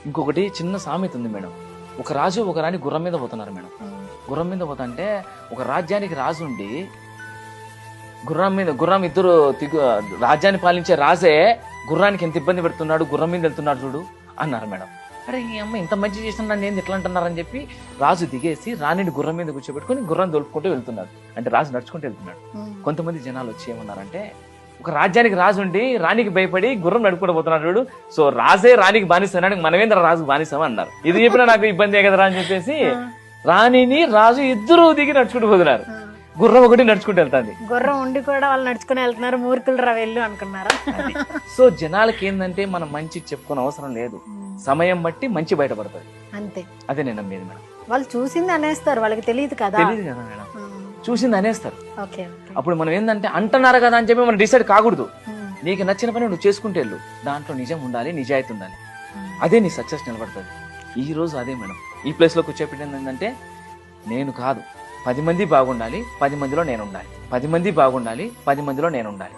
ఇంకొకటి చిన్న సామెత ఉంది మేడం. ఒక రాజు ఒక రాణి గుర్రం మీద పోతున్నారు మేడం. గుర్రం మీద పోతుంటే ఒక రాజ్యానికి రాజు ఉండి గుర్రం ఇద్దరు రాజ్యాన్ని పాలించే రాజే గుర్రానికి ఎంత ఇబ్బంది పెడుతున్నాడు, గుర్రం మీద వెళ్తున్నాడు చూడు అన్నారు మేడం. అరే ఈ అమ్మ ఇంత మంచి చేసిన నన్ను ఏంది ఎట్లా అంటున్నారని చెప్పి రాజు దిగేసి రాణిని గుర్రం మీద కూర్చోబెట్టుకుని గుర్రం దొలుపుకుంటూ వెళ్తున్నాడు. అంటే రాజు నడుచుకుంటూ వెళ్తున్నాడు. కొంతమంది జనాలు వచ్చి ఏమన్నారంటే, ఒక రాజ్యానికి రాజు ఉండి రాణికి భయపడి గుర్రం నడుపుకుంటూ పోతున్నాడు చూడు, సో రాజే రాణికి బానిస్తాడు, మనమేంద్ర రాజుకు బానిస్తామా అన్నారు. ఇది చెప్పినా నాకు ఇబ్బంది కదరా అని చెప్పేసి రాణిని రాజు ఇద్దరు దిగి నడుచుకుంటూ పోతున్నారు. గుర్రం ఒకటి నడుచుకుంటూ వెళ్తాంది. గుర్రం ఉండి కూడా వాళ్ళు నడుచుకుని వెళ్తున్నారు, మూర్ఖులు రా వెళ్ళు అనుకున్నారా? సో జనాలకి ఏంటంటే మనం మంచి చెప్పుకునే అవసరం లేదు, సమయం బట్టి మంచి బయటపడుతుంది అంతే. అదే నేను నమ్మేది మేడం. వాళ్ళు చూసింది అనేస్తారు, వాళ్ళకి తెలియదు కదా. తెలియదు కదా మేడం, చూసింది అనేస్తారు. ఓకే. అప్పుడు మనం ఏంటంటే అంటున్నారు కదా అని చెప్పి మనం డిసైడ్ కాకూడదు. నీకు నచ్చిన పని నువ్వు చేసుకుంటే వెళ్ళు, దాంట్లో నిజం ఉండాలి, నిజాయితీ ఉండాలి, అదే నీ సక్సెస్ నిలబడుతుంది. ఈ రోజు అదే మేడం ఈ ప్లేస్ లో కూర్చోపెట్టింది ఏంటంటే, నేను కాదు 10 మంది బాగుండాలి, 10 మందిలో నేను ఉండాలి, 10 మంది బాగుండాలి, 10 మందిలో నేను ఉండాలి.